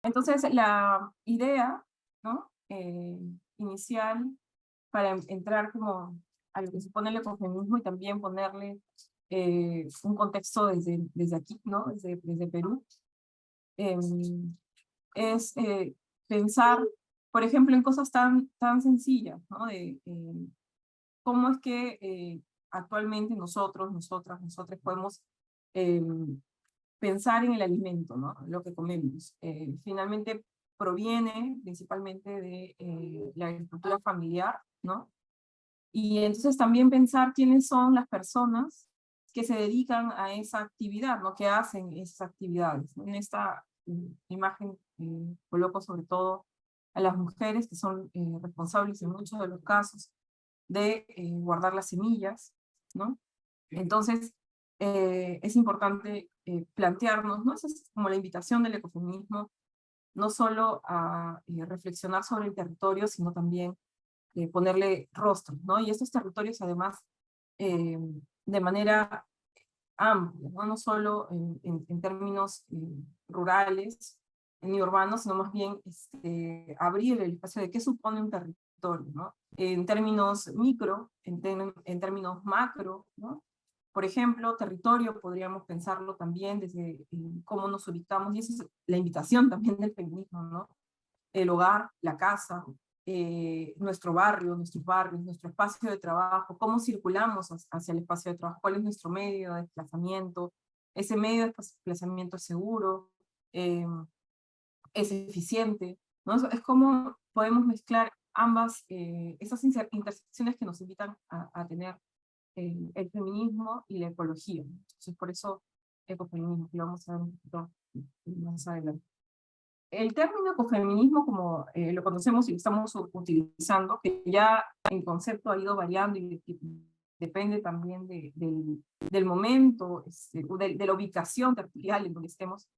Entonces, la idea, ¿no? Inicial para entrar como a lo que supone el ecofeminismo y también ponerle un contexto desde aquí, ¿no? Desde Perú, eh, es pensar, por ejemplo, en cosas tan sencillas, ¿no? Cómo es que actualmente nosotras podemos eh, pensar en el alimento, ¿no? Lo que comemos. Finalmente proviene principalmente de la agricultura familiar, ¿no? Y entonces también pensar quiénes son las personas que se dedican a esa actividad, ¿no? Que hacen esas actividades, ¿no? En esta imagen coloco sobre todo a las mujeres que son responsables en muchos de los casos de guardar las semillas, ¿no? Entonces, es importante plantearnos, ¿no? Esa es como la invitación del ecofeminismo, no solo a reflexionar sobre el territorio, sino también ponerle rostro, ¿no? Y estos territorios, además, eh, de manera amplia, ¿no? No solo en términos rurales ni urbanos, sino más bien abrir el espacio de qué supone un territorio, ¿no? En términos micro, en términos macro, ¿no? Por ejemplo, territorio podríamos pensarlo también desde cómo nos ubicamos, y esa es la invitación también del feminismo, ¿no? El hogar, la casa, nuestro barrio, nuestros barrios, nuestro espacio de trabajo, cómo circulamos hacia el espacio de trabajo, cuál es nuestro medio de desplazamiento, ese medio de desplazamiento es seguro, eh, es eficiente, ¿no? Es como podemos mezclar ambas, esas intersecciones que nos invitan a tener el feminismo y la ecología, ¿no? Entonces, por eso ecofeminismo, que lo vamos a ver un poquito más adelante. El término ecofeminismo, como lo conocemos y lo estamos utilizando, que ya en concepto ha ido variando y depende también del momento, de la ubicación territorial en donde estemos,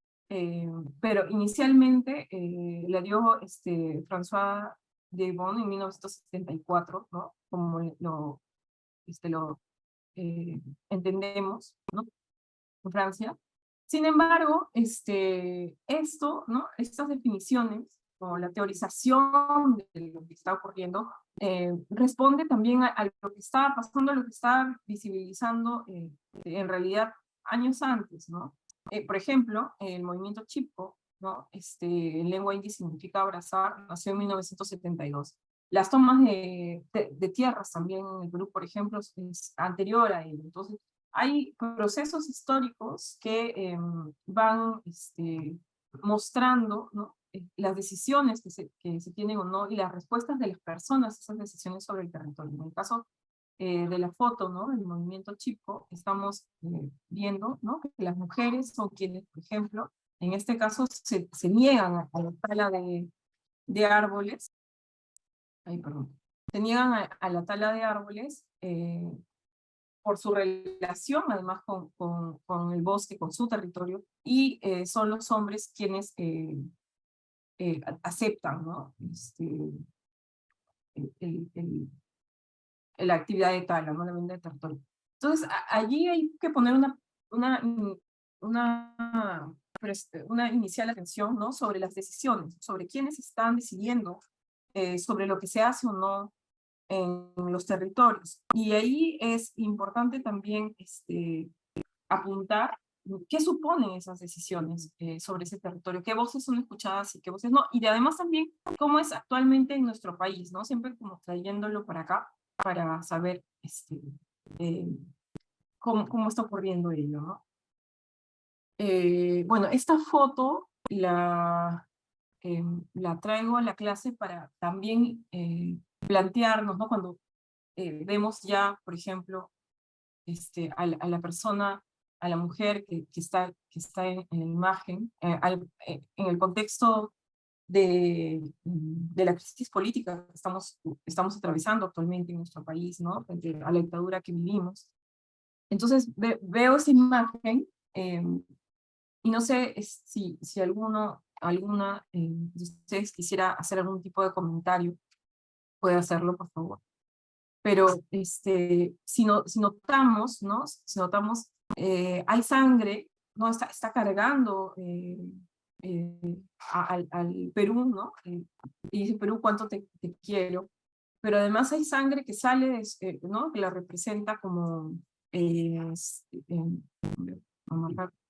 pero inicialmente la dio François Deibon en 1974, ¿no? Como lo entendemos, ¿no? En Francia. Sin embargo, esto, ¿no? Estas definiciones o la teorización de lo que está ocurriendo responde también a lo que está pasando, a lo que está visibilizando en realidad años antes, ¿no? Por ejemplo, el movimiento Chipko, ¿no? En lengua indígena significa abrazar, nació en 1972. Las tomas de tierras también en el Perú, por ejemplo, es anterior a ello. Entonces, hay procesos históricos que van mostrando, ¿no? Las decisiones que se tienen o no y las respuestas de las personas a esas decisiones sobre el territorio. En el caso de la foto, ¿no? Del movimiento Chipko, estamos viendo, ¿no? Que las mujeres son quienes, por ejemplo, en este caso se niegan a la tala de árboles, ay, perdón, se niegan a la tala de árboles por su relación además con el bosque, con su territorio, y son los hombres quienes aceptan, ¿no? El, el, la actividad de tala, ¿no? La venta de territorio. Entonces, allí hay que poner una, una, una inicial atención, ¿no? Sobre las decisiones, sobre quiénes están decidiendo sobre lo que se hace o no en los territorios. Y ahí es importante también apuntar qué suponen esas decisiones sobre ese territorio, qué voces son escuchadas y qué voces no, y además también cómo es actualmente en nuestro país, ¿no? Siempre como trayéndolo para acá, para saber eh, cómo está ocurriendo ello, ¿no? Bueno, esta foto la traigo a la clase para también plantearnos, ¿no? Cuando vemos ya, por ejemplo, a la persona, a la mujer que está en la imagen, en el contexto de la crisis política que estamos atravesando actualmente en nuestro país, ¿no? Frente a la dictadura que vivimos. Entonces veo esa imagen y no sé si alguna de ustedes quisiera hacer algún tipo de comentario, puede hacerlo, por favor. Pero si notamos, ¿no? Si notamos, hay sangre, ¿no? Está cargando al Perú, ¿no? Y dice, Perú, ¿cuánto te quiero? Pero además hay sangre que sale, ¿no? Que la representa como,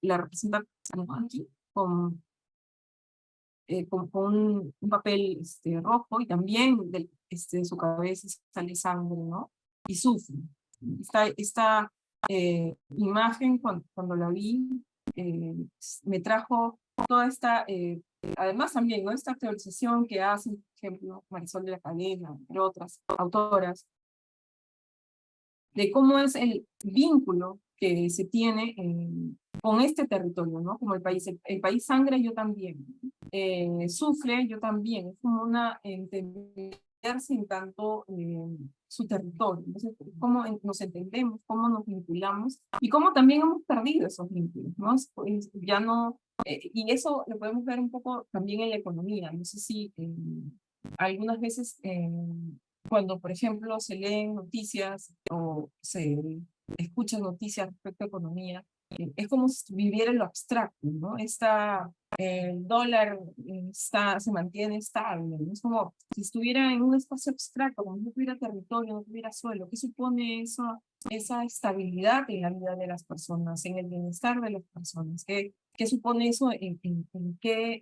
la representa como aquí, con un papel rojo, y también de su cabeza sale sangre, ¿no? Y sufre. Esta imagen, cuando la vi, me trajo toda esta, además también, ¿no? Esta teorización que hace, por ejemplo, Marisol de la Cadena, entre otras autoras, de cómo es el vínculo que se tiene con este territorio, ¿no? Como el país sangra, yo también. Sufre, yo también. Es como una entenderse en tanto su territorio. Entonces, cómo nos entendemos, cómo nos vinculamos y cómo también hemos perdido esos vínculos, ¿no? Ya no, y eso lo podemos ver un poco también en la economía. No sé si algunas veces cuando, por ejemplo, se leen noticias o se escuchan noticias respecto a economía, es como si viviera en lo abstracto, ¿no? El dólar se mantiene estable, ¿no? Es como si estuviera en un espacio abstracto, como si no tuviera territorio, no tuviera suelo. ¿Qué supone eso, esa estabilidad en la vida de las personas, en el bienestar de las personas? ¿Qué supone eso en qué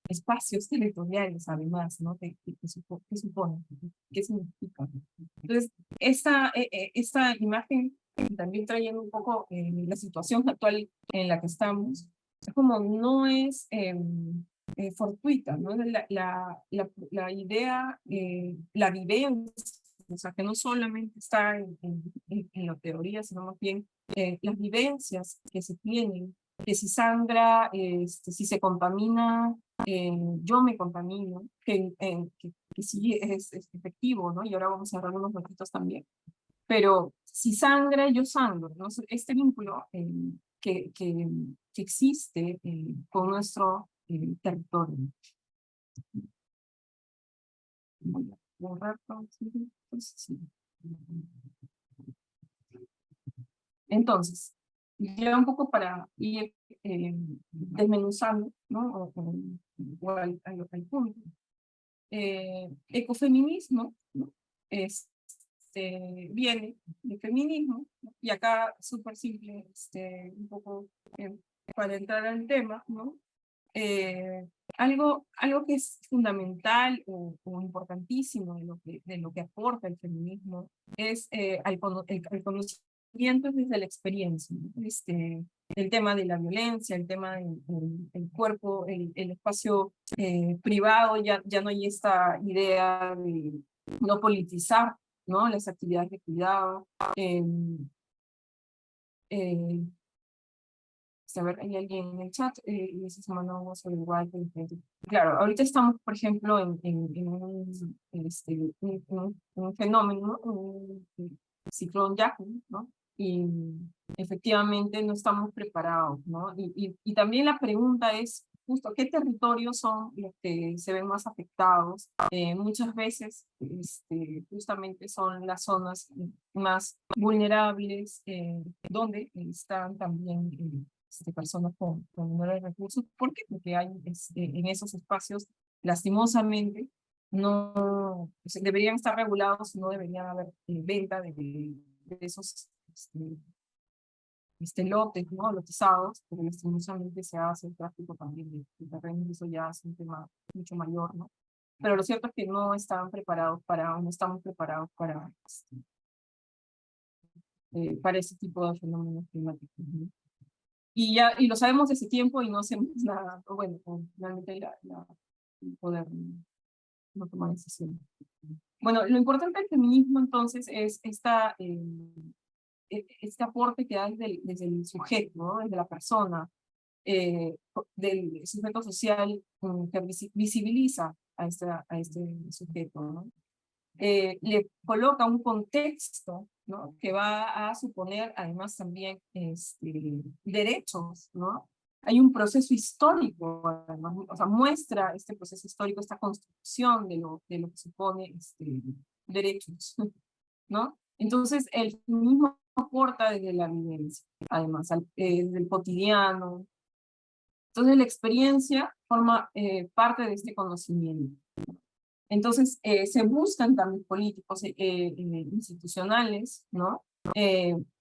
espacios territoriales, además, ¿no? ¿Qué supone? ¿Qué significa? Entonces, esta imagen, también trayendo un poco la situación actual en la que estamos, es como no es fortuita, ¿no? La idea, la vivencia, o sea, que no solamente está en la teoría, sino más bien las vivencias que se tienen, que si sangra, si se contamina, yo me contamino, que sí es efectivo, ¿no? Y ahora vamos a ver algunos datos también. Pero si sangra, yo sangro, ¿no? Este vínculo que existe con nuestro territorio. Voy a borrar todo, ¿sí? Pues, sí. Entonces, ya un poco para ir desmenuzando, ¿no? O al punto. Ecofeminismo, ¿no? Viene de feminismo, ¿no? Y acá súper simple, un poco para entrar al tema, ¿no? Eh, algo que es fundamental o importantísimo de lo que aporta el feminismo es el conocimiento desde la experiencia, ¿no? El tema de la violencia, el tema del cuerpo, el espacio privado, ya no hay esta idea de no politizar, ¿no? Las actividades de cuidado. Eh, a ver, hay alguien en el chat y esa semana vamos a igual. Claro, ahorita estamos, por ejemplo, en un fenómeno, un ciclón Yaku, ¿no? Y efectivamente no estamos preparados, ¿no? Y también la pregunta es, justo, ¿qué territorios son los que se ven más afectados? Muchas veces, justamente son las zonas más vulnerables, donde están también personas con menores recursos. ¿Por qué? Porque hay en esos espacios, lastimosamente, no deberían estar regulados, no deberían haber venta de esos lotes, ¿no? Lotizados, porque lastimosamente se hace el tráfico también de terrenos, y eso ya es un tema mucho mayor, ¿no? Pero lo cierto es que no estamos preparados para ese tipo de fenómenos climáticos, ¿no? Y lo sabemos desde tiempo y no hacemos nada, bueno, realmente poder no tomar decisiones. Bueno, lo importante del feminismo entonces es este aporte que da desde el sujeto, ¿no? Desde la persona, del sujeto social que visibiliza a este sujeto, ¿no? Le coloca un contexto, ¿no? Que va a suponer además también derechos, ¿no? Hay un proceso histórico, además, o sea, muestra este proceso histórico, esta construcción de lo que supone derechos, ¿no? Entonces, el feminismo aporta desde la vivencia, además, del cotidiano. Entonces, la experiencia forma parte de este conocimiento. Entonces, se buscan cambios políticos, institucionales, ¿no?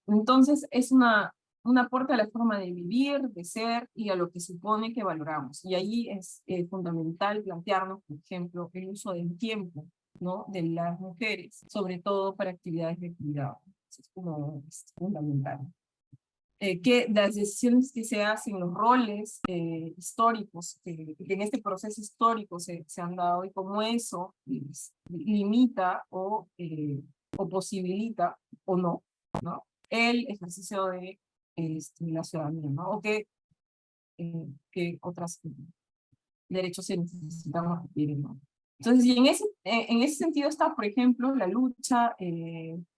Entonces, es un aporte a la forma de vivir, de ser y a lo que supone que valoramos. Y ahí es fundamental plantearnos, por ejemplo, el uso del tiempo, ¿no? De las mujeres, sobre todo para actividades de cuidado. Eso es fundamental. Que las decisiones que se hacen, los roles históricos, que en este proceso histórico se han dado, y cómo eso limita o posibilita o no, ¿no? El ejercicio de la ciudadanía, ¿no? O que otros derechos se necesitan o requieren, ¿no? Entonces, y en ese sentido está, por ejemplo, la lucha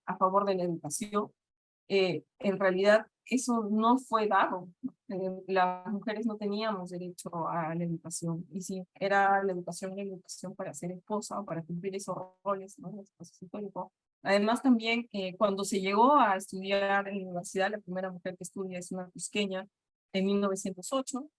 a favor de la educación. En realidad eso no fue dado. Las mujeres no teníamos derecho a la educación, y si era la educación para ser esposa o para cumplir esos roles, ¿no? El proceso histórico. Además también cuando se llegó a estudiar en la universidad, la primera mujer que estudia es una cusqueña en 1908,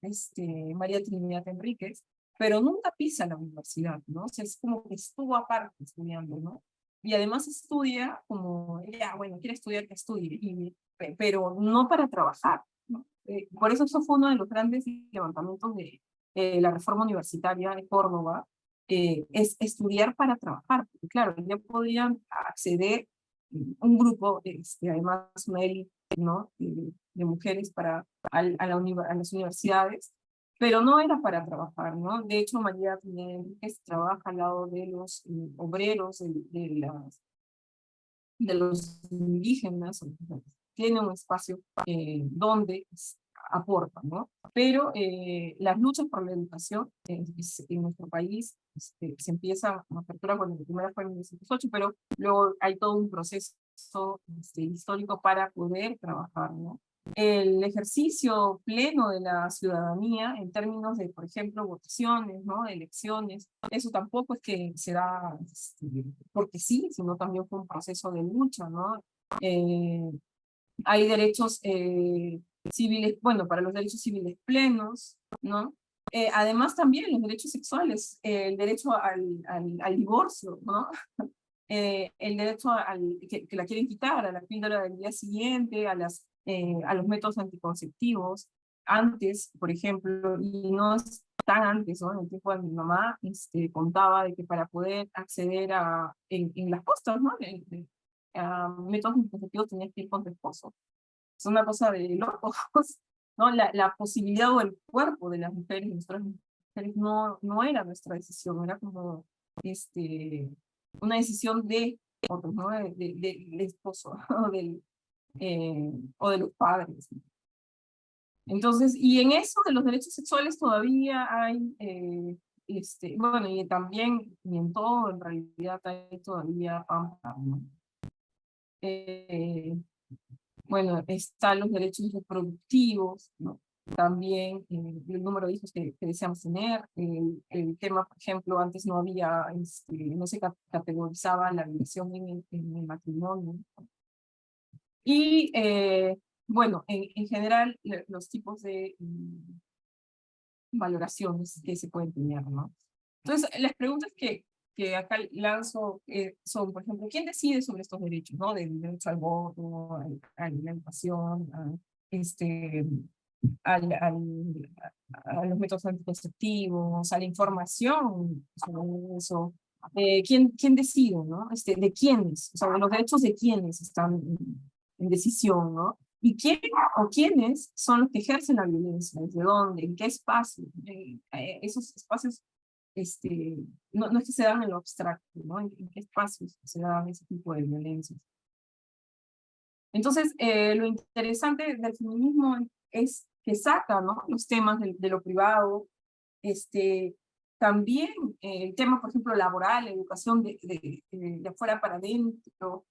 María Trinidad Enríquez, pero nunca pisa la universidad, ¿no? O sea, es como que estuvo aparte estudiando, ¿no? Y además estudia como, ya, bueno, quiere estudiar, que estudie, pero no para trabajar, ¿no? Por eso fue uno de los grandes levantamientos de la reforma universitaria de Córdoba, es estudiar para trabajar, porque claro, ya podían acceder un grupo, además una élite, ¿no? De mujeres a las universidades, pero no era para trabajar, ¿no? De hecho, María Pineda Enríquez trabaja al lado de los obreros, de los indígenas, tiene un espacio donde aporta, ¿no? Pero las luchas por la educación en nuestro país se empieza a apertura, bueno, la primera fue en 1908, pero luego hay todo un proceso histórico para poder trabajar, ¿no? El ejercicio pleno de la ciudadanía en términos de, por ejemplo, votaciones, ¿no? De elecciones, eso tampoco es que se da porque sí, sino también fue un proceso de lucha, ¿no? Hay derechos civiles, bueno, para los derechos civiles plenos, ¿no? Además también los derechos sexuales, el derecho al divorcio, ¿no? El derecho que la quieren quitar, a la píldora del día siguiente, a los métodos anticonceptivos. Antes, por ejemplo, y no es tan antes, ¿no? En el tiempo de mi mamá, contaba de que para poder acceder en las costas, ¿no? A métodos anticonceptivos tenías que ir con tu esposo. Es una cosa de locos, ¿no? La posibilidad o el cuerpo de las mujeres, de nuestras mujeres, no era nuestra decisión, era como una decisión de otros, ¿no? Del esposo o de los padres. Entonces, y en eso de los derechos sexuales todavía hay, bueno, y también, y en todo, en realidad hay todavía amparo, ¿no? Bueno, están los derechos reproductivos, ¿no? También el número de hijos que deseamos tener, el tema, por ejemplo, antes no había, no se categorizaba la violación en el matrimonio. Y bueno, en general, los tipos de valoraciones que se pueden tener, ¿no? Entonces, las preguntas que acá lanzo son, por ejemplo, ¿quién decide sobre estos derechos, ¿no? Del derecho al voto, a la educación, al, al, a los métodos anticonceptivos, a la información sobre eso. ¿Quién decide, ¿no? ¿De quiénes? O sea, de los derechos de quiénes están en decisión, ¿no? ¿Y quién o quiénes son los que ejercen la violencia? ¿Desde dónde? ¿En qué espacio? Esos espacios no es que se dan en lo abstracto, ¿no? ¿En qué espacios se dan ese tipo de violencias? Entonces, lo interesante del feminismo es que saca, ¿no? Los temas de lo privado, también el tema, por ejemplo, laboral, educación de afuera para adentro.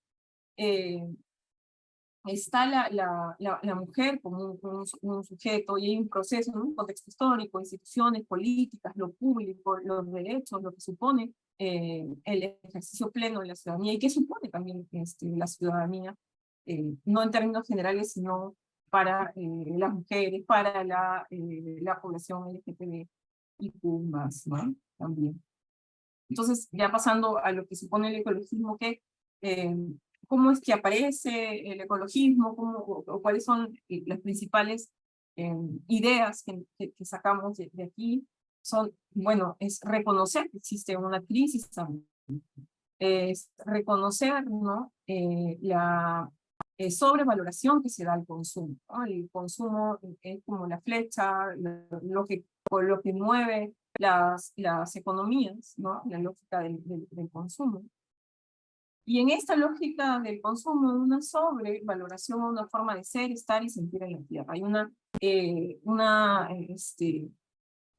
Está la mujer como un sujeto, y hay un proceso, ¿no? Un contexto histórico, instituciones, políticas, lo público, los derechos, lo que supone el ejercicio pleno de la ciudadanía, y qué supone también la ciudadanía, no en términos generales, sino para las mujeres, para la población LGTB. IQ más, ¿no? También. Entonces, ya pasando a lo que supone el ecologismo, eh, ¿cómo es que aparece el ecologismo? O cuáles son las principales ideas que sacamos de aquí? Son, bueno, es reconocer que existe una crisis también, es reconocer, ¿no? La sobrevaloración que se da al consumo, ¿no? El consumo es como la flecha, con lo que mueve las economías, ¿no? La lógica del consumo. Y en esta lógica del consumo, una sobrevaloración, una forma de ser, estar y sentir en la tierra. Hay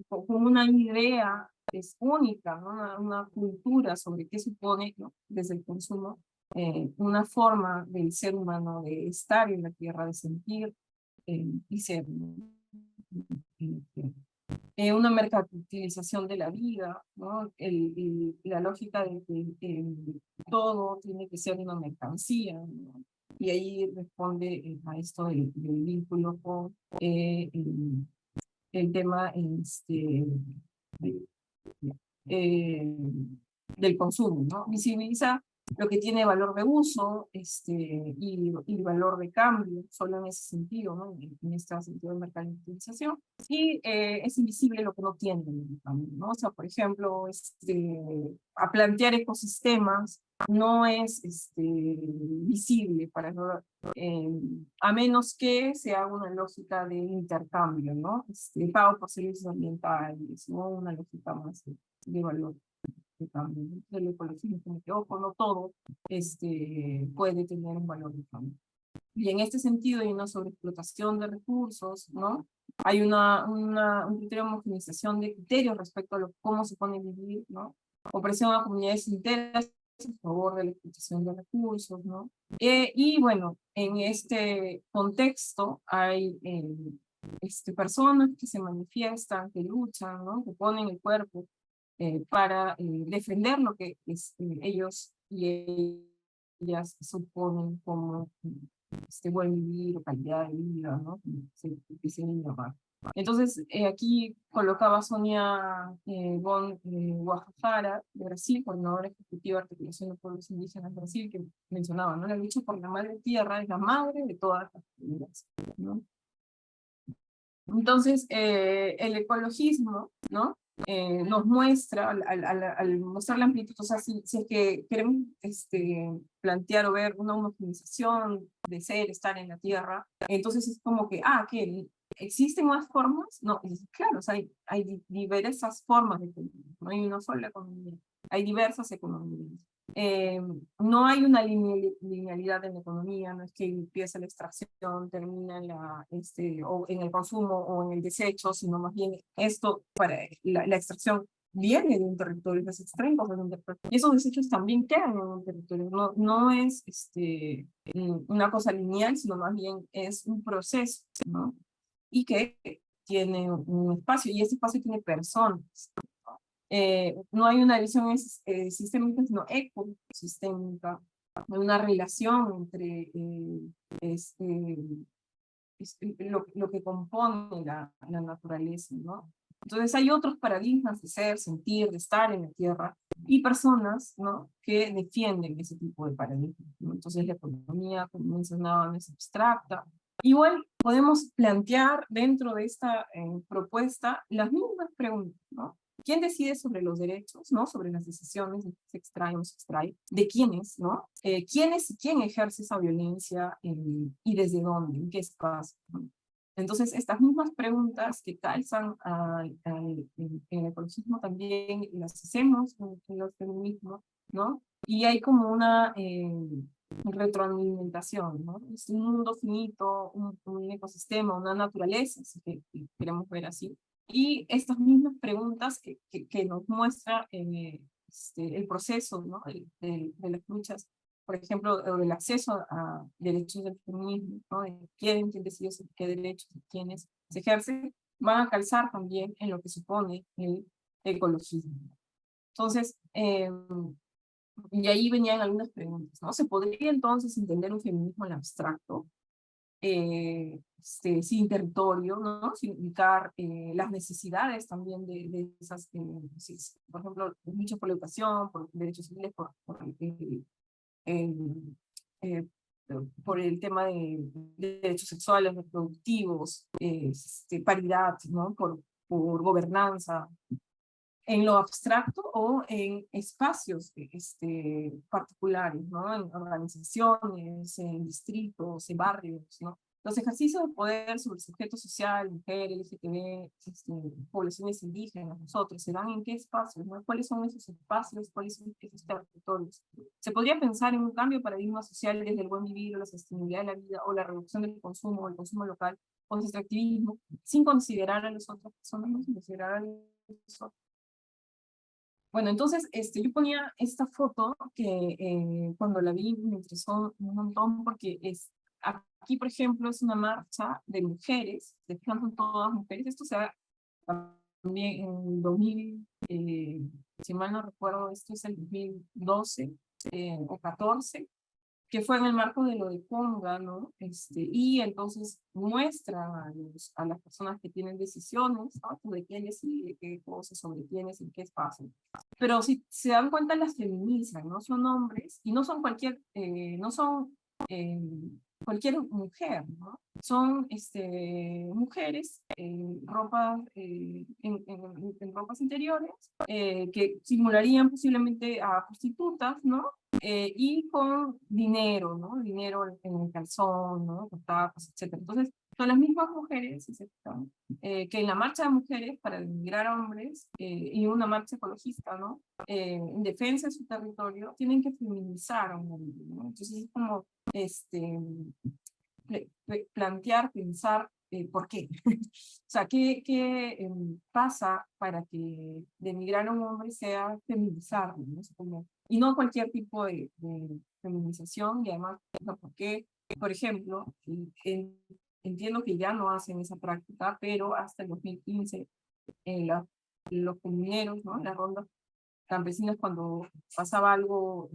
como una idea es única, ¿no? Una cultura sobre qué supone, ¿no? Desde el consumo, una forma del ser humano de estar en la tierra, de sentir y ser, ¿no? Una mercantilización de la vida, ¿no? La lógica de que todo tiene que ser una mercancía, ¿no? Y ahí responde a esto del vínculo con el tema eh, del consumo, ¿no? Visibiliza lo que tiene valor de uso y valor de cambio, solo en ese sentido, ¿no? En este sentido de mercantilización. Y es invisible lo que no tiene, ¿no? O sea, por ejemplo, a plantear ecosistemas no es visible para eh, a menos que se haga una lógica de intercambio, ¿no? Pago por servicios ambientales, ¿no? Una lógica más de valor de cambio, ¿no? Del ecologismo, como que, ojo, no todo puede tener un valor de cambio. Y en este sentido hay una sobreexplotación de recursos, ¿no? Hay un criterio de homogenización de criterios respecto a cómo se pone a vivir, ¿no? Opresión a comunidades enteras a favor de la explotación de recursos, ¿no? Y bueno, en este contexto hay personas que se manifiestan, que luchan, ¿no? Que ponen el cuerpo para defender lo que ellos y ellas suponen como buen vivir o calidad de vida, ¿no? Se dicen llamar. Entonces, aquí colocaba Sonia Bon Guajajara, de Brasil, coordinadora ejecutiva de articulación de pueblos indígenas de Brasil, que mencionaba, ¿no? La lucha por la madre tierra es la madre de todas las comunidades, ¿no? Entonces, el ecologismo, ¿no? Nos muestra, al mostrar la amplitud, o sea, si es que queremos plantear o ver una homogenización de ser, estar en la Tierra, entonces es como que, ¿qué? ¿Existen más formas? No, claro, o sea, hay diversas formas de economía, no hay una sola economía, hay diversas economías. No hay una linealidad en la economía, no es que empieza la extracción, termina o en el consumo o en el desecho, sino más bien esto, para la extracción viene de un territorio, las extraen cosas de un territorio, y esos desechos también quedan en un territorio, no es una cosa lineal, sino más bien es un proceso, ¿no? Y que tiene un espacio, y ese espacio tiene personas. No hay una visión sistémica, sino ecosistémica, no hay una relación entre lo que compone la naturaleza, ¿no? Entonces hay otros paradigmas de ser, sentir, de estar en la tierra, y personas, ¿no? Que defienden ese tipo de paradigmas, ¿no? Entonces la economía, como mencionaban, es abstracta. Igual podemos plantear dentro de esta propuesta las mismas preguntas, ¿no? ¿Quién decide sobre los derechos, ¿no? Sobre las decisiones de qué se extrae o no se extrae? ¿De quiénes, no? ¿Quién ejerce esa violencia y desde dónde? ¿En qué espacio? ¿No? Entonces, estas mismas preguntas que calzan en el ecologismo también las hacemos en los feminismos, ¿no? Y hay como una retroalimentación, ¿no? Es un mundo finito, un ecosistema, una naturaleza, si queremos ver así, y estas mismas preguntas que nos muestra el proceso, ¿no? de las luchas, por ejemplo, del acceso a derechos del feminismo, ¿no? De quién decide sobre qué derechos y quiénes se ejercen, van a calzar también en lo que supone el ecologismo. Entonces, y ahí venían algunas preguntas, ¿no? ¿Se podría entonces entender un feminismo en abstracto? sin territorio, ¿no? Sin ubicar las necesidades también de esas, sí, por ejemplo, lucha por la educación, por derechos civiles, el, eh, por el tema de derechos sexuales, reproductivos, paridad, ¿no? Por gobernanza, en lo abstracto o en espacios particulares, ¿no? En organizaciones, en distritos, en barrios, ¿no? Los ejercicios de poder sobre el sujeto social, mujer, LGTB, poblaciones indígenas, nosotros, ¿se dan en qué espacios, ¿no? ¿Cuáles son esos espacios? ¿Cuáles son esos territorios? Se podría pensar en un cambio de paradigma social desde el buen vivir, o la sostenibilidad de la vida, o la reducción del consumo, o el consumo local, o el extractivismo, sin considerar a las otras personas, no sin considerar a los otros. Bueno, entonces yo ponía esta foto que cuando la vi me interesó un montón porque aquí, por ejemplo, es una marcha de mujeres, de fijan, son todas mujeres. Esto se da también en 2000, si mal no recuerdo, esto es el 2012 o 14, que fue en el marco de lo de Conga, ¿no? Y entonces muestra a las personas que tienen decisiones, ¿no? De quién decide, qué cosas, sobre quiénes, en qué espacio. Pero si se dan cuenta, las feminizan, ¿no? Son hombres, y no son no son eh, cualquier mujer, ¿no? Son mujeres en ropas interiores, que simularían posiblemente a prostitutas, ¿no? Y con dinero, ¿no? Dinero en el calzón, ¿no? Con tapas, etc. Entonces, son las mismas mujeres, ¿no? Que en la marcha de mujeres para denigrar a hombres y una marcha ecologista, ¿no? En defensa de su territorio, tienen que feminizar a un hombre, ¿no? Entonces, es como plantear, pensar por qué. O sea, ¿qué pasa para que denigrar a un hombre sea feminizarlo, ¿no? Y no cualquier tipo de feminización, y además, ¿por qué? Por ejemplo, entiendo que ya no hacen esa práctica, pero hasta el 2015, en los comuneros, ¿no? Las rondas campesinas, cuando pasaba algo,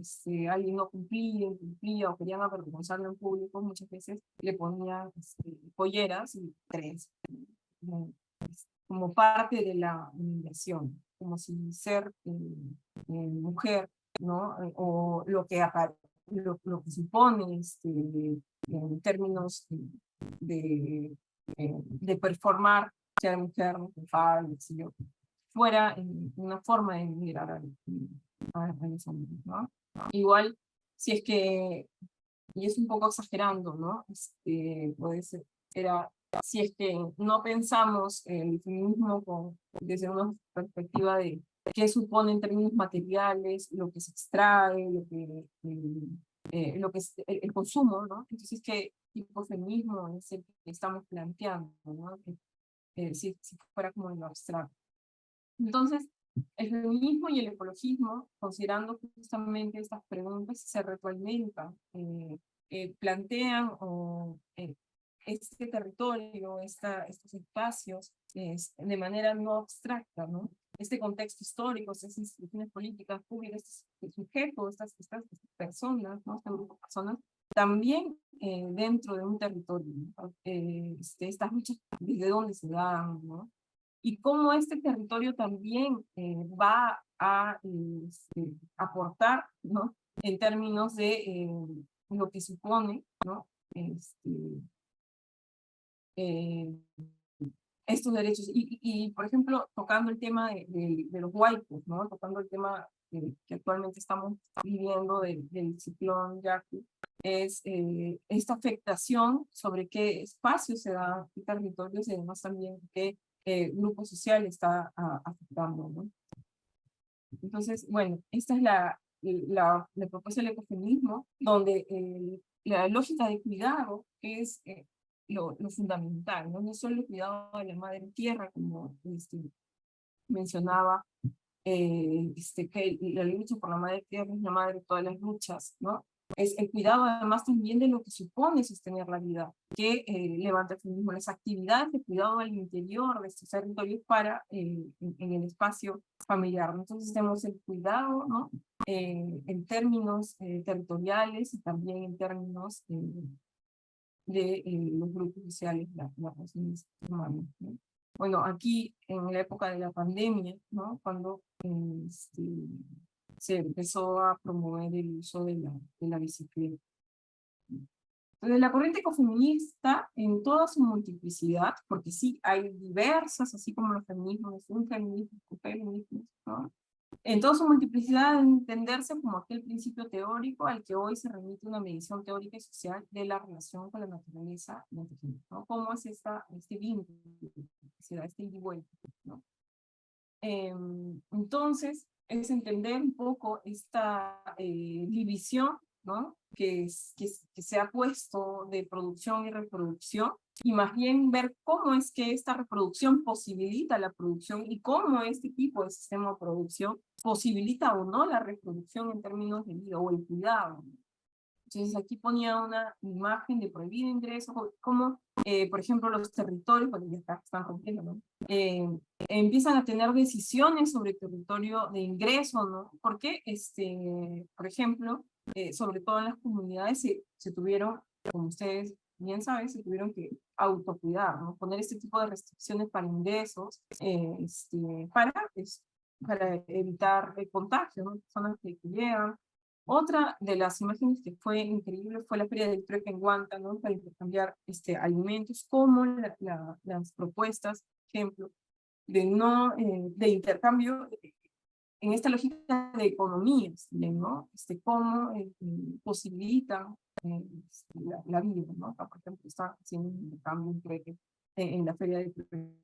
alguien no cumplía, incumplía o querían avergonzarlo en público, muchas veces le ponían polleras y tres, como parte de la humillación, como si ser mujer, ¿no? O lo que supone en términos de performar, ser mujer, ¿no? Fuera una forma de mirar a los hombres, ¿no? Igual, si es que, y es un poco exagerando, ¿no? Puede ser, si es que no pensamos el feminismo desde una perspectiva de qué supone en términos materiales, lo que se extrae, lo que es el consumo, ¿no? Entonces, ¿qué tipo de feminismo es el que estamos planteando, ¿no? Si fuera como en lo abstracto. Entonces, el feminismo y el ecologismo, considerando justamente estas preguntas, se retroalimentan, plantean este territorio, estos espacios, de manera no abstracta, ¿no? Este contexto histórico, estas instituciones políticas públicas, este sujeto, estas personas, ¿no? Este grupo de personas, también dentro de un territorio, ¿no? Estas luchas, desde dónde se dan, ¿no? Y cómo este territorio también va a aportar, ¿no? En términos de lo que supone, ¿no? Eh, estos derechos. Por ejemplo, tocando el tema de los huaycos, ¿no? Tocando el tema que actualmente estamos viviendo del ciclón Yaqui, es esta afectación sobre qué espacios se da, qué territorios, y además también qué grupo social está afectando, ¿no? Entonces, bueno, esta es la propuesta del ecofeminismo, donde la lógica de cuidado es lo fundamental, ¿no? No solo el cuidado de la madre tierra, como mencionaba, que la lucha por la madre tierra es la madre de todas las luchas, ¿no? Es el cuidado además también de lo que supone sostener la vida, que levanta el feminismo, las actividades de cuidado al interior de estos territorios para en el espacio familiar. Entonces tenemos el cuidado, ¿no? En términos territoriales y también en términos de los grupos sociales, las relaciones humanas, ¿no? Bueno, aquí en la época de la pandemia, ¿no? Cuando se empezó a promover el uso de la bicicleta. Entonces, la corriente ecofeminista en toda su multiplicidad, porque sí, hay diversas, así como los feminismos, un feminismo, feminismos, ¿no? En toda su multiplicidad, entenderse como aquel principio teórico al que hoy se remite una medición teórica y social de la relación con la naturaleza, ¿no? ¿Cómo es este vínculo, se da este ida y vuelta, ¿no? Entonces, es entender un poco esta división, ¿no? Que se ha puesto de producción y reproducción, y más bien ver cómo es que esta reproducción posibilita la producción y cómo este tipo de sistema de producción posibilita o no la reproducción en términos de vida o el cuidado. Entonces aquí ponía una imagen de prohibido ingreso, como por ejemplo los territorios, bueno, ya están rompiendo, ¿no? Empiezan a tener decisiones sobre el territorio de ingreso, ¿no? Porque, por ejemplo, sobre todo en las comunidades se tuvieron, como ustedes bien saben, se tuvieron que autocuidar, ¿no? Poner este tipo de restricciones para ingresos, para evitar el contagio, ¿no? Personas que llegan. Otra de las imágenes que fue increíble fue la feria del trueque en Huanta, ¿no? Para intercambiar alimentos, como las propuestas, por ejemplo, de intercambio en esta lógica de economías, ¿no? Cómo posibilitan la vida, ¿no? Por ejemplo, está haciendo un intercambio, un trueque en la feria del trueque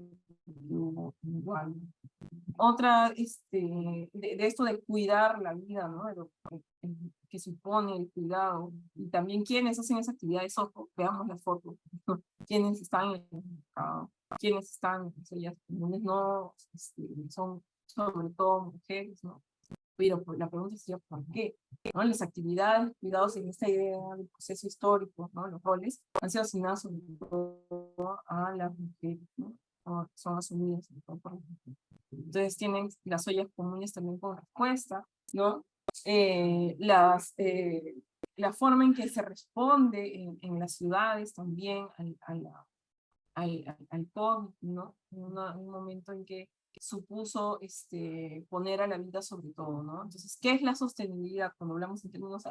igual. Otra, de esto de cuidar la vida, ¿no? De lo que supone el cuidado, y también quienes hacen esas actividades, ojo, veamos las fotos, quienes están en el mercado, quienes están, ellas comunes, no, son sobre todo mujeres, ¿no? Pero la pregunta sería, ¿por qué? ¿No? Las actividades, cuidados en esta idea del proceso histórico, ¿no? Los roles han sido asignados sobre todo a las mujeres, ¿no? O son asumidas sobre todo por las mujeres. Entonces tienen las ollas comunes también con respuesta, ¿no? La forma en que se responde en las ciudades también al COVID, ¿no? Un momento en que supuso poner a la vida sobre todo, ¿no? Entonces, ¿qué es la sostenibilidad? Cuando hablamos en términos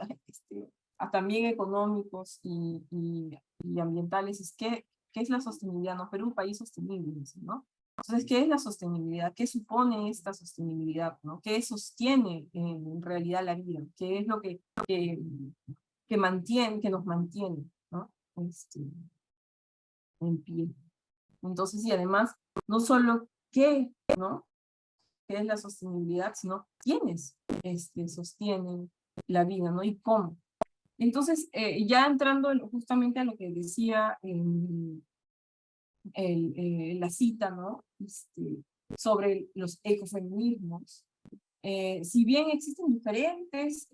también económicos y ambientales, ¿qué es la sostenibilidad? No, pero un país sostenible, ¿no? Entonces, ¿qué es la sostenibilidad? ¿Qué supone esta sostenibilidad? ¿No? ¿Qué sostiene en realidad la vida? ¿Qué es lo que mantiene, que nos mantiene, ¿no? En pie. Entonces, y además, no solo qué, ¿no? ¿Qué es la sostenibilidad? Sino quiénes sostienen la vida, ¿no? Y cómo. Entonces, ya entrando justamente a lo que decía la cita, ¿no? Sobre los ecofeminismos. Si bien existen diferentes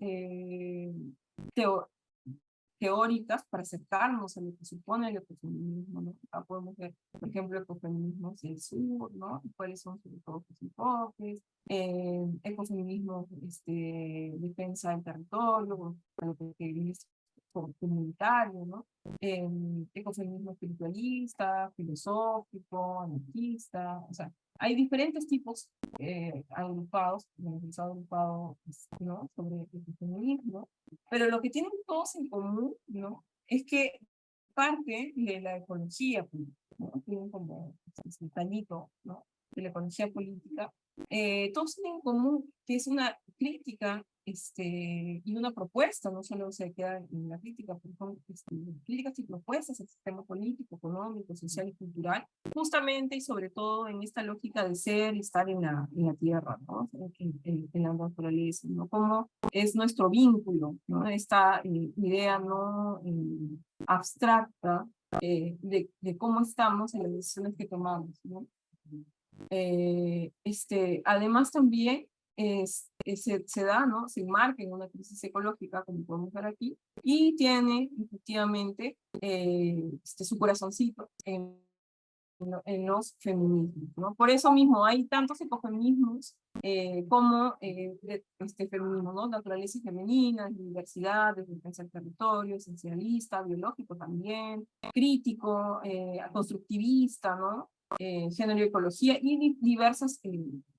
teóricas para acercarnos a lo que supone el ecofeminismo, ¿no? Acá podemos ver, por ejemplo, ecofeminismos del sur, ¿no? ¿Cuáles son sobre todo sus enfoques? Ecofeminismo, defensa del territorio, lo que viene comunitario, ¿no? Ecofeminismo espiritualista, filosófico, anarquista, o sea, hay diferentes tipos agrupados, agrupado, ¿no? Sobre el feminismo, pero lo que tienen todos en común, ¿no? Es que parte de la ecología política, ¿no? Tienen como el talito, ¿no? De la ecología política, todos tienen en común que es una crítica y una propuesta, no solo se queda en la crítica, pero son críticas y propuestas al sistema político, económico, social y cultural, justamente y sobre todo en esta lógica de ser y estar en la tierra, ¿no? En la naturaleza, ¿no? Cómo es nuestro vínculo, ¿no? Esta idea no abstracta de cómo estamos en las decisiones que tomamos, ¿no? Además también se da, ¿no? Se enmarca en una crisis ecológica, como podemos ver aquí, y tiene efectivamente su corazoncito en en los feminismos, ¿no? Por eso mismo hay tantos ecofeminismos como feminismo, ¿no? Naturaleza femenina, diversidad, defensa del territorio, esencialista, biológico también, crítico, constructivista, ¿no? Género y ecología, y diversas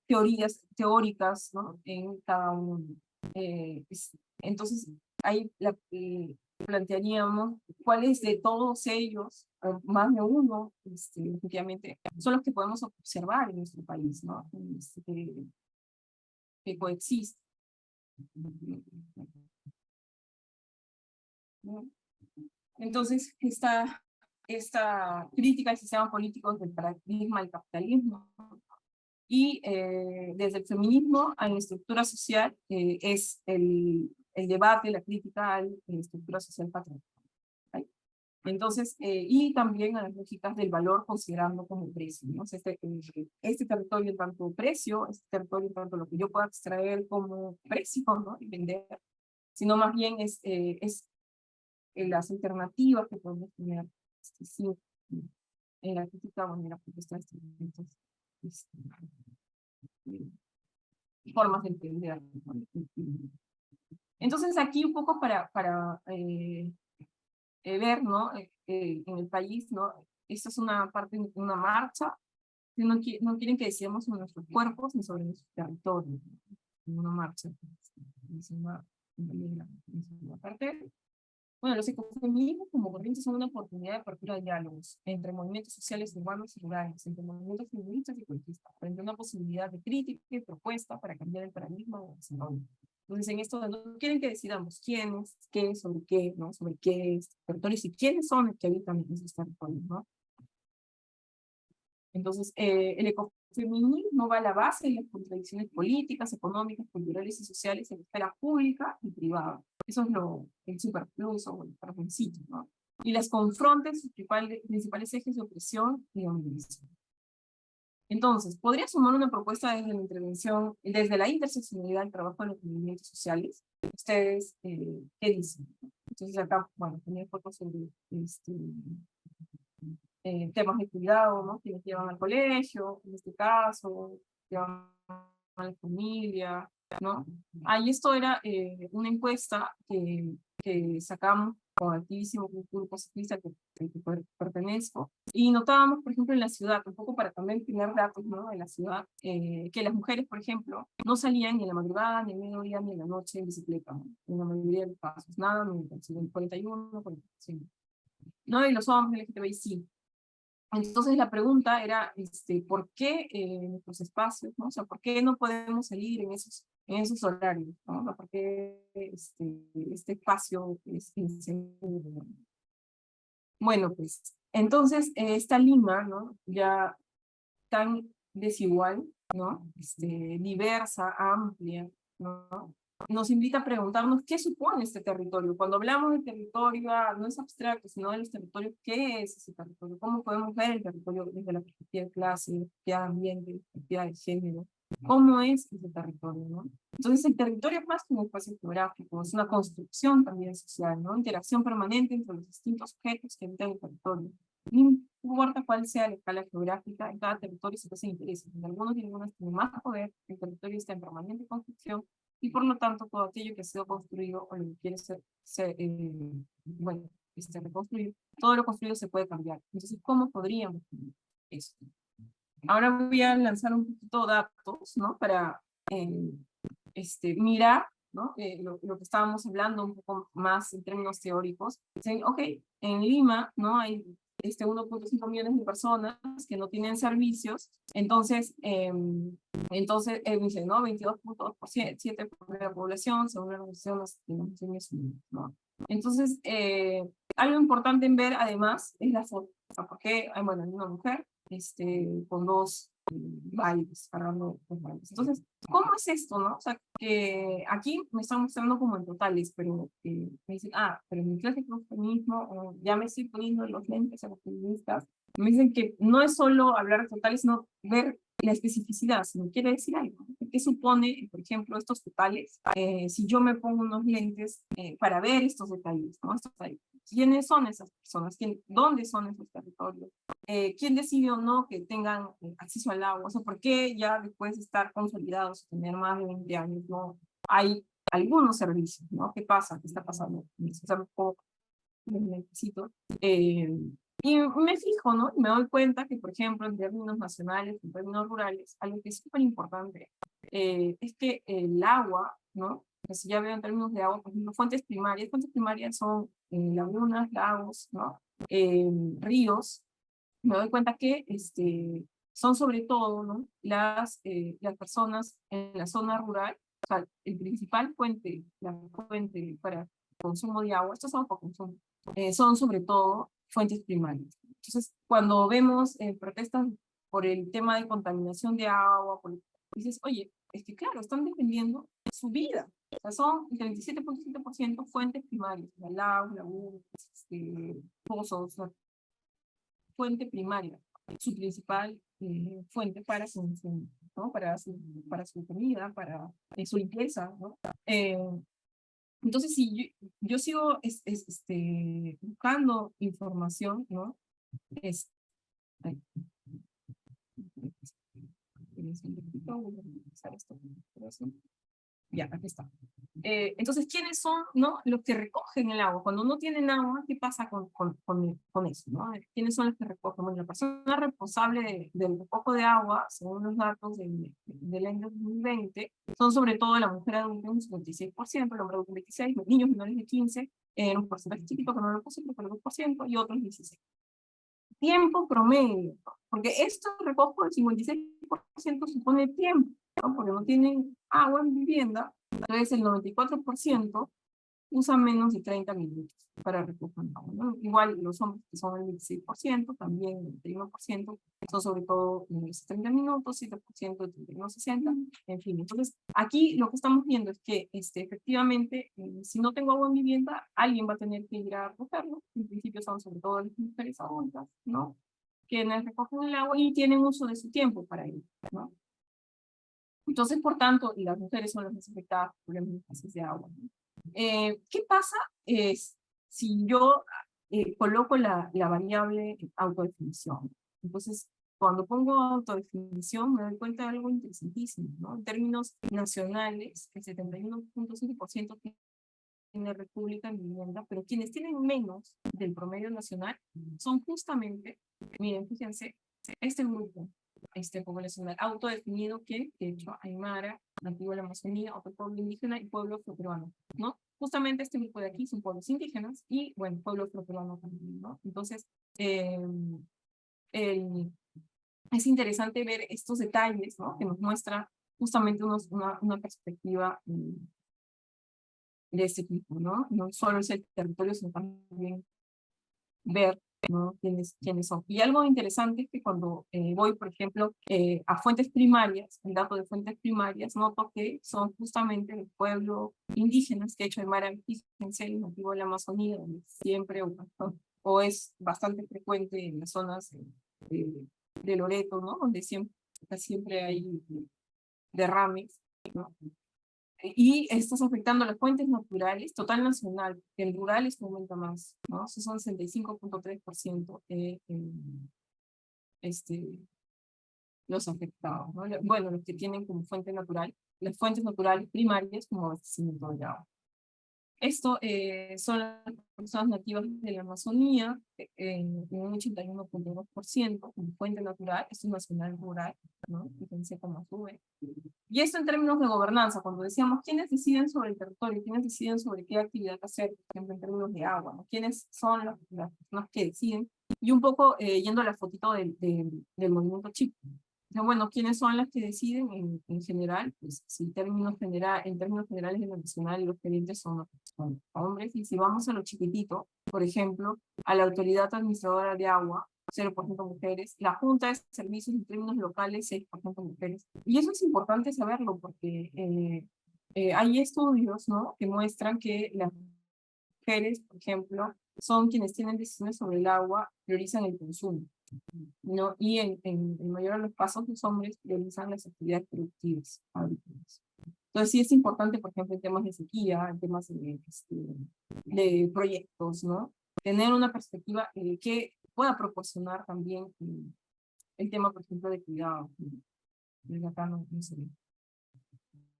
teorías teóricas, ¿no? En cada uno. Entonces, ahí plantearíamos cuáles de todos ellos, o más de uno, efectivamente, son los que podemos observar en nuestro país, ¿no? Que coexisten. ¿No? Entonces, esta crítica al sistema político del paradigma del capitalismo y desde el feminismo a la estructura social es el debate, la crítica a la estructura social patriarcal. ¿Okay? Entonces, y también a las lógicas del valor considerando como precio, ¿no? O sea, este territorio en tanto precio, este territorio en tanto lo que yo pueda extraer como precio, ¿no? Y vender, sino más bien es las alternativas que podemos tener sí, en la crítica o en la propuesta de estos formas de entender. Entonces aquí un poco para ver, ¿no? En el país, ¿no? Esta es una parte, una marcha, que no quieren que decidamos sobre nuestros cuerpos ni sobre nuestro territorio, ¿no? Una marcha, es una parte. Bueno, los ecofeminismos como corrientes son una oportunidad de apertura de diálogos entre movimientos sociales urbanos y rurales, entre movimientos feministas y ecologistas, frente a una posibilidad de crítica y propuesta para cambiar el paradigma de desarrollo. Entonces, en esto no quieren que decidamos quiénes, qué, sobre qué, ¿no? Sobre qué territorios y quiénes son los que habitan en esos territorios, ¿no? Entonces, el ecofeminismo va a la base de las contradicciones políticas, económicas, culturales y sociales en la esfera pública y privada. Eso es el superplus o el carboncito, ¿no? Y las confronta en sus principales ejes de opresión y dominación. Entonces, podría sumar una propuesta desde la intervención, desde la interseccionalidad del trabajo de los movimientos sociales. ¿Ustedes qué dicen? Entonces acá, bueno, tenía fotos sobre temas de cuidado, ¿no? Quienes llevan al colegio, en este caso, llevan a la familia, ¿no? Ahí esto era una encuesta que sacamos con activísimo grupo ciclista que pertenezco, y notábamos, por ejemplo, en la ciudad, un poco para también tener datos, ¿no? En la ciudad, que las mujeres, por ejemplo, no salían ni en la madrugada, ni en mediodía, ni en la noche en bicicleta, ¿no? En la mayoría de los casos, nada, ni en 41, 45. ¿No? Y los hombres LGTBI sí. Entonces la pregunta era, ¿por qué nuestros espacios, ¿no? O sea, ¿por qué no podemos salir en esos horarios, ¿no? ¿Por qué este espacio es inseguro? Bueno, pues, entonces esta Lima, ¿no? Ya tan desigual, ¿no? Diversa, amplia, ¿no? Nos invita a preguntarnos qué supone este territorio. Cuando hablamos de territorio, no es abstracto, sino de los territorios, ¿qué es ese territorio? ¿Cómo podemos ver el territorio desde la perspectiva de clase, perspectiva de ambiente, perspectiva de género? ¿Cómo es ese territorio, no? Entonces, el territorio es más que un espacio geográfico, es una construcción también social, ¿no? Interacción permanente entre los distintos objetos que habitan el territorio. No importa cuál sea la escala geográfica, en cada territorio se poseen intereses. En algunos y algunas tienen más poder, el territorio está en permanente construcción, y por lo tanto todo aquello que ha sido construido o lo que quiere reconstruir, todo lo construido se puede cambiar. Entonces, ¿cómo podríamos cambiar eso? Ahora voy a lanzar un poquito datos, ¿no? Para mirar, ¿no? Lo que estábamos hablando un poco más en términos teóricos. Dicen, ok, en Lima, ¿no? Hay 1.5 millones de personas que no tienen servicios, entonces, dicen, ¿no? 22.7% de la población, según la Organización de las Naciones Unidas, ¿no? Entonces, algo importante en ver, además, es la foto, o sea, porque, bueno, hay una mujer, con dos bailes, cargando los bailes. Entonces, ¿cómo es esto, no? O sea, que aquí me están mostrando como en totales, pero me dicen, pero en mi clase de feminismo, ya me estoy poniendo los lentes a los feministas, me dicen que no es solo hablar de totales, sino ver la especificidad, si me quiere decir algo. ¿Qué supone, por ejemplo, estos totales? Si yo me pongo unos lentes para ver estos detalles, ¿no? Estos detalles. quiénes son esas personas, dónde son esos territorios, quién decide o no que tengan acceso al agua, o sea, por qué ya después de estar consolidados, tener más de 20 años, no hay algunos servicios, ¿no? ¿Qué pasa? ¿Qué está pasando? O sea, un poco necesito. Y me fijo, ¿no? Y me doy cuenta que, por ejemplo, en términos nacionales, en términos rurales, algo que es súper importante es que el agua, ¿no? Pues si ya veo en términos de agua, por ejemplo, fuentes primarias son lagunas, lagos, ¿no? Ríos. Me doy cuenta que son sobre todo, ¿no? Las personas en la zona rural, o sea, el principal fuente, la fuente para consumo de agua, estos son para consumo, son sobre todo fuentes primarias. Entonces, cuando vemos protestas por el tema de contaminación de agua, dices, oye, es que claro, están defendiendo su vida. O sea, son el 37.7% fuentes primarias, lagos, lagunas, pozos, o sea, fuente primaria, su principal fuente para su, ¿no? Para su comida, para su limpieza, ¿no? Entonces, si yo sigo buscando información, ¿no? Es, ay, ya, aquí está. Entonces, ¿quiénes son, no, los que recogen el agua? Cuando no tienen agua, ¿qué pasa con eso? ¿No? ¿Quiénes son los que recogen? Bueno, la persona responsable del recojo de agua, según los datos del año 2020, son sobre todo la mujer adulta un 56%, el hombre adulto un 26%, los niños menores de 15, un porcentaje chiquito que no lo puse, pero el 2%, y otros 16%. Tiempo promedio, porque esto recojo del 56% supone tiempo, ¿no? Porque no tienen agua en vivienda, entonces el 94% usa menos de 30 minutos para recoger agua, ¿no? Igual los hombres que son el 26%, también el 31%, son sobre todo menos de 30 minutos, 7% de 31 a 60, en fin. Entonces, aquí lo que estamos viendo es que efectivamente, si no tengo agua en vivienda, alguien va a tener que ir a recogerlo. En principio son sobre todo las mujeres adultas, ¿no? Quienes recogen el agua y tienen uso de su tiempo para ello, ¿no? Entonces, por tanto, las mujeres son las más afectadas por problemas de escasez de agua, ¿no? ¿Qué pasa si yo coloco la variable autodefinición? Entonces, cuando pongo autodefinición, me doy cuenta de algo interesantísimo, ¿no? En términos nacionales, el 71.5% tiene república en vivienda, pero quienes tienen menos del promedio nacional son justamente, miren, fíjense, este grupo poblacional autodefinido que, de hecho, Aymara, nativo de la Amazonía, otro pueblo indígena y pueblo afroperuano, ¿no? Justamente este grupo de aquí son pueblos indígenas y, bueno, pueblo afroperuano también, ¿no? Entonces, es interesante ver estos detalles, ¿no? Que nos muestra justamente una perspectiva de este tipo, ¿no? No solo es el territorio, sino también ver, ¿no? quiénes son. Y algo interesante es que cuando voy, por ejemplo, a fuentes primarias, el dato de fuentes primarias, noto que son justamente el pueblo indígenas, que de hecho de Mara, fíjense, el nativo de la Amazonía, donde siempre, o es bastante frecuente en las zonas de Loreto, ¿no? Donde siempre hay derrames, ¿no? Y estás afectando las fuentes naturales, total nacional, que el rural es que aumenta más, ¿no? Esos son 65.3% los afectados, ¿no? Bueno, los que tienen como fuente natural, las fuentes naturales primarias como abastecimiento de agua. Esto son las personas nativas de la Amazonía, en un 81.2% como fuente natural, esto es nacional rural, ¿no? Fíjense cómo sube. Y esto en términos de gobernanza, cuando decíamos quiénes deciden sobre el territorio, quiénes deciden sobre qué actividad hacer, por ejemplo, en términos de agua, ¿no? Quiénes son las personas que deciden, y un poco yendo a la fotito del movimiento chip. Bueno, ¿quiénes son las que deciden en general? Pues si en términos generales en lo nacional los gerentes son hombres, y si vamos a lo chiquitito, por ejemplo, a la autoridad administradora de agua, 0% mujeres, la Junta de Servicios en términos locales, 6% mujeres. Y eso es importante saberlo porque hay estudios, ¿no? Que muestran que las mujeres, por ejemplo, son quienes tienen decisiones sobre el agua, priorizan el consumo, ¿no? Y en mayor de los casos, los hombres priorizan las actividades productivas. Entonces sí es importante, por ejemplo, en temas de sequía, en temas de proyectos, ¿no? tener una perspectiva que pueda proporcionar también el tema, por ejemplo, de cuidado. Acá no se ve.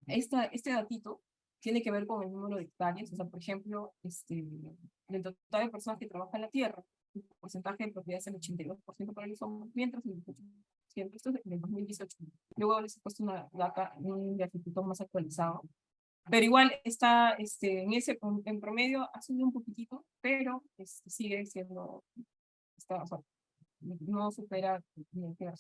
Este datito tiene que ver con el número de hectáreas. O sea, por ejemplo, del total de personas que trabajan en la tierra, el porcentaje de propiedad es el 82% para los hombres, mientras el 18%, esto es del 2018. Luego les he puesto un gráfico más actualizado. Pero igual está en promedio ha subido un poquitito, pero sigue siendo, o sea, no supera el que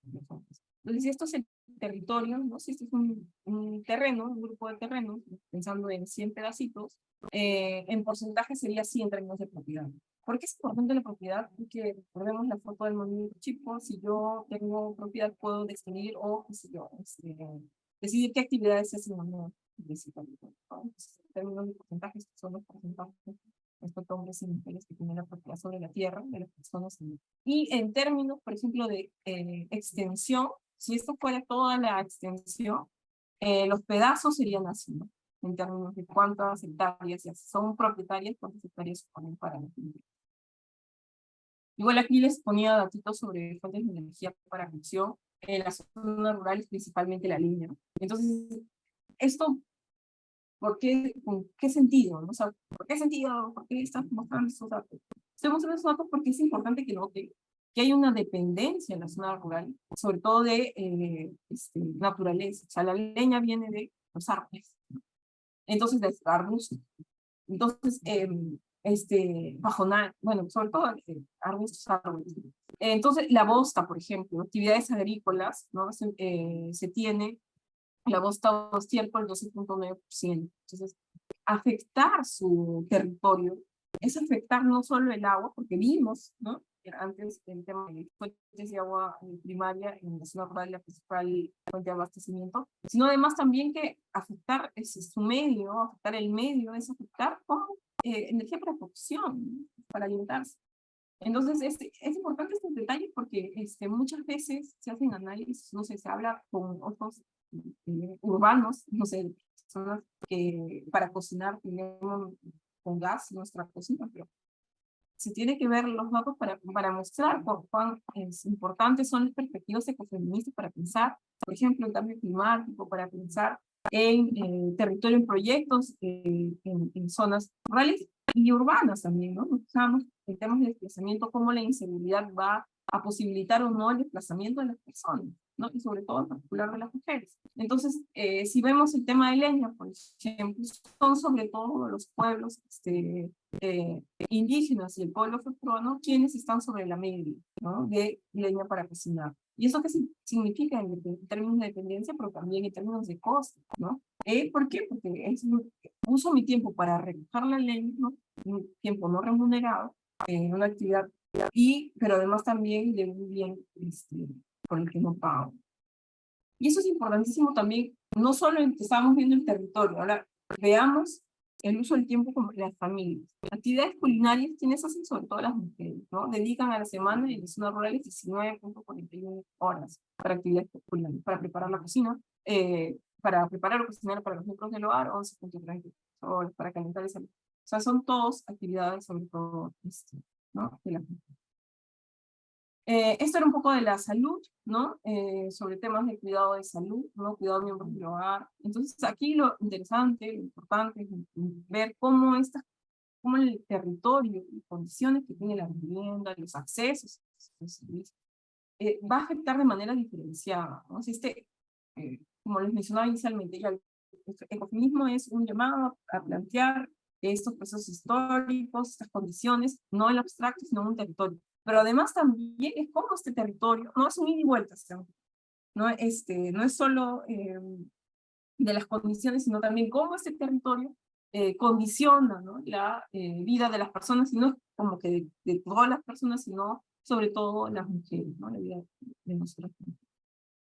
entonces, si esto es el territorio, ¿no? Si esto es un terreno, un grupo de terrenos, pensando en 100 pedacitos, en porcentaje sería 100 en términos de propiedad. ¿Por qué es importante la propiedad? Porque recordemos la foto del movimiento Chico, si yo tengo propiedad puedo decidir o, qué sé yo, decidir qué actividades se hacen o no. En términos de porcentajes, que son los porcentajes respecto a hombres y mujeres que tienen la propiedad sobre la tierra de las personas. Y en términos, por ejemplo, de extensión, si esto fuera toda la extensión, los pedazos serían así, ¿no? En términos de cuántas hectáreas son propietarias, cuántas hectáreas ponen para la gente. Igual aquí les ponía datitos sobre fuentes de energía para producción en las zonas rurales, principalmente la línea. Entonces, esto, ¿con qué sentido? ¿No? O sea, ¿por qué sentido? ¿Por qué están mostrando estos datos? Estoy mostrando estos datos porque es importante que noten que hay una dependencia en la zona rural, sobre todo de naturaleza. O sea, la leña viene de los árboles, ¿no? Entonces, de arbustos. Entonces, pajonal, bueno, sobre todo arbustos, árboles. Entonces, la bosta, por ejemplo, actividades agrícolas, ¿no? Se tiene la bosta o estiércol 12.9%. Entonces, afectar su territorio es afectar no solo el agua, porque vimos, ¿no? Antes el tema de fuentes de agua primaria en la zona rural, la principal fuente de abastecimiento, sino además también que afectar su medio, afectar el medio, es afectar con energía para cocción, ¿no? Para alimentarse. Entonces, es importante estos detalles porque muchas veces se hacen análisis, no sé, se habla con otros urbanos, no sé, personas que para cocinar tenemos con gas nuestra cocina, pero se tiene que ver los datos para mostrar cuán importantes son las perspectivas ecofeministas para pensar, por ejemplo, en cambio climático, para pensar en territorio, en proyectos, en zonas rurales y urbanas también, ¿no? Usamos en temas de desplazamiento, cómo la inseguridad va a posibilitar o no el desplazamiento de las personas, ¿no? Y sobre todo en particular de las mujeres. Entonces, si vemos el tema de leña, por ejemplo, son sobre todo los pueblos indígenas y el pueblo afroperuano quienes están sobre la media, ¿no? De leña para cocinar. ¿Y eso qué significa en términos de dependencia, pero también en términos de costo, ¿no? ¿Por qué? Porque uso mi tiempo para recoger la leña, ¿no? Un tiempo no remunerado, en una actividad, pero además también de un bien por el que no pago. Y eso es importantísimo también, no solo en que estamos viendo el territorio, ahora veamos el uso del tiempo como las familias. Actividades culinarias quienes hacen sobre todo las mujeres, ¿no? Dedican a la semana en las zonas rurales 19.41 horas para actividades culinarias, para preparar la cocina, para preparar o cocinar para los miembros del hogar, 11.30 horas para calentar esa. O sea, son todas actividades sobre todo, ¿no? De las mujeres. Esto era un poco de la salud, ¿no? Sobre temas de cuidado de salud, ¿no? Cuidado de miembros del hogar. Entonces, aquí lo interesante, lo importante es ver cómo el territorio y condiciones que tiene la vivienda, los accesos, va a afectar de manera diferenciada, ¿no? Si como les mencionaba inicialmente, ya el ecofeminismo es un llamado a plantear estos procesos históricos, estas condiciones, no en lo abstracto, sino en un territorio. Pero además también es cómo este territorio, no es un ida y vuelta, no es solo de las condiciones, sino también cómo este territorio condiciona, ¿no? La vida de las personas, y no es como que de todas las personas, sino sobre todo las mujeres, ¿no? La vida de nosotros.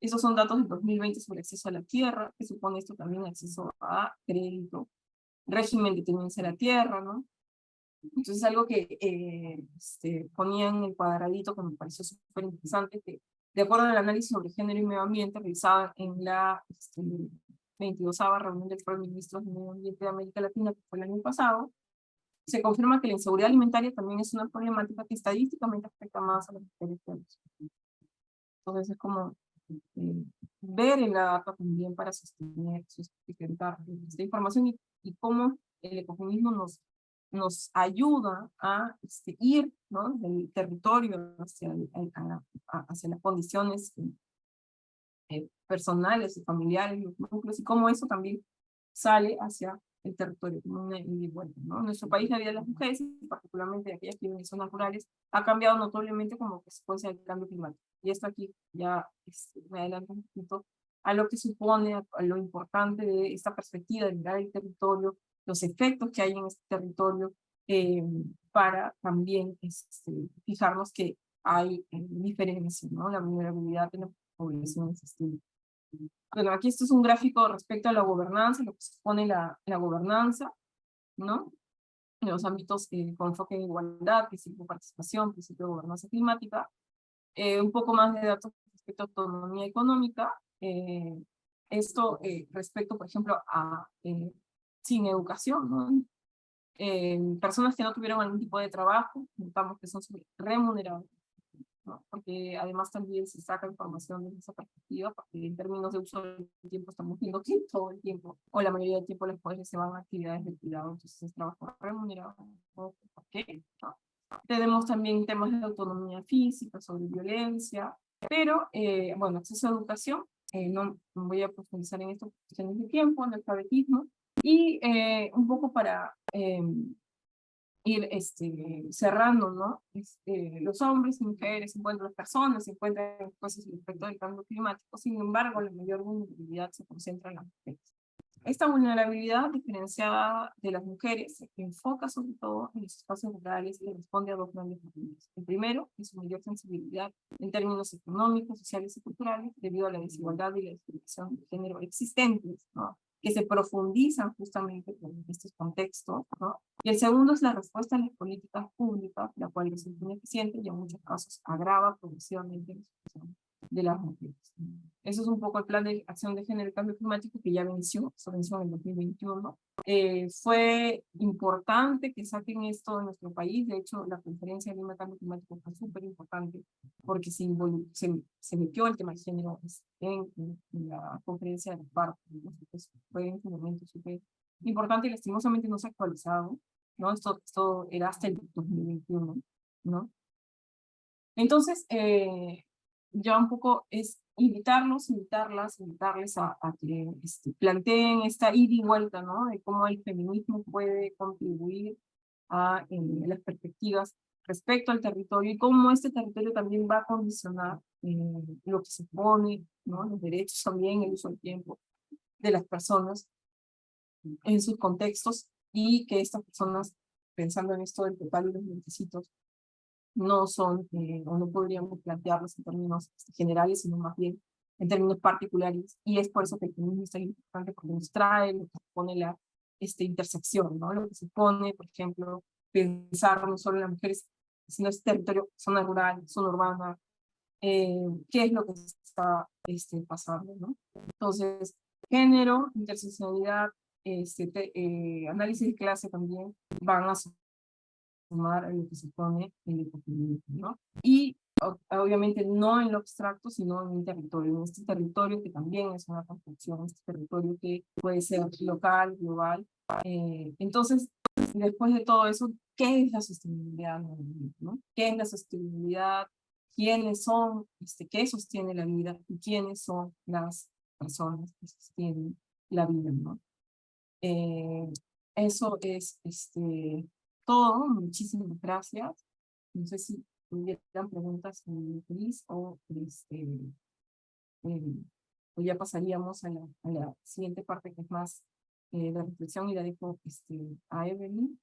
Esos son datos del 2020 sobre acceso a la tierra, que supone esto también acceso a crédito, régimen de tenencia de la tierra, ¿no? Entonces algo que ponía en el cuadradito que me pareció súper interesante, que de acuerdo al análisis sobre género y medio ambiente realizada en la 22ª reunión del Foro de Ministros de Medio Ambiente de América Latina, que fue el año pasado, se confirma que la inseguridad alimentaria también es una problemática que estadísticamente afecta más a las mujeres que a los hombres. Entonces es como ver en la data también para sostener, sustentar esta información y cómo el ecofeminismo nos ayuda a ir, ¿no?, del territorio hacia las condiciones personales y familiares, los núcleos, y cómo eso también sale hacia el territorio, como una ida y vuelta, ¿no? En nuestro país la vida de las mujeres, particularmente de aquellas que viven en zonas rurales, ha cambiado notablemente como consecuencia del cambio climático. Y esto aquí ya me adelanto un poquito a lo que supone, a lo importante de esta perspectiva de mirar el territorio, los efectos que hay en este territorio, para también fijarnos que hay diferencias, ¿no? La vulnerabilidad de las poblaciones distintas. Bueno, aquí esto es un gráfico respecto a la gobernanza, lo que supone la gobernanza, ¿no? En los ámbitos con enfoque en igualdad, principio de participación, principio de gobernanza climática, un poco más de datos respecto a autonomía económica, esto respecto, por ejemplo, a sin educación, ¿no? Personas que no tuvieron algún tipo de trabajo, notamos que son remuneradas, ¿no? Porque además también se saca información desde esa perspectiva, porque en términos de uso del tiempo estamos viendo que todo el tiempo, o la mayoría del tiempo, las mujeres se van a actividades de cuidado, entonces es trabajo remunerado. ¿Por qué? ¿No? Tenemos también temas de autonomía física, sobre violencia, pero, bueno, acceso a educación, no voy a profundizar en esto por cuestiones de tiempo, en el alfabetismo, y un poco para ir cerrando, ¿no? Los hombres y mujeres se encuentran las personas, se encuentran cosas respecto del cambio climático, sin embargo, la mayor vulnerabilidad se concentra en las mujeres. Esta vulnerabilidad diferenciada de las mujeres se enfoca sobre todo en los espacios rurales y responde a dos grandes motivos. El primero es su mayor sensibilidad en términos económicos, sociales y culturales, debido a la desigualdad y la discriminación de género existentes, ¿no?, que se profundizan justamente en estos contextos, ¿no? Y el segundo es la respuesta a las políticas públicas, la cual es ineficiente y en muchos casos agrava progresivamente la situación de las mujeres. Eso es un poco el plan de acción de género y cambio climático que ya venció, se venció en el 2021. Fue importante que saquen esto de nuestro país, de hecho la conferencia de Lima Cambio Climático fue súper importante porque se metió el tema de género en la conferencia de la PARC, entonces fue en un momento súper importante y lastimosamente no se ha actualizado, ¿no? Esto era hasta el 2021, ¿no? Entonces, ya un poco es invitarles a que planteen esta ida y vuelta, ¿no? De cómo el feminismo puede contribuir a las perspectivas respecto al territorio y cómo este territorio también va a condicionar lo que se pone, ¿no? Los derechos también, el uso del tiempo de las personas en sus contextos y que estas personas, pensando en esto del total y los requisitos, no son, o no podríamos plantearlos en términos generales, sino más bien en términos particulares, y es por eso que el feminismo es tan importante, porque nos trae lo que supone la intersección, ¿no? Lo que supone, por ejemplo, pensar no solo en las mujeres, sino en este territorio, zona rural, zona urbana, qué es lo que está pasando, ¿no? Entonces, género, interseccionalidad, análisis de clase también van a sumar a lo que se pone en el ecofeminismo, ¿no? Y obviamente no en lo abstracto, sino en un territorio, en este territorio que también es una construcción, este territorio que puede ser local, global. Entonces, después de todo eso, ¿qué es la sostenibilidad, ¿no? ¿Qué es la sostenibilidad? ¿Quiénes son, qué sostiene la vida? ¿Y quiénes son las personas que sostienen la vida, ¿no? Eso es todo. Muchísimas gracias. No sé si tuvieran preguntas, Cris, o ya pasaríamos a la siguiente parte, que es más de reflexión, y la dejo a Evelyn.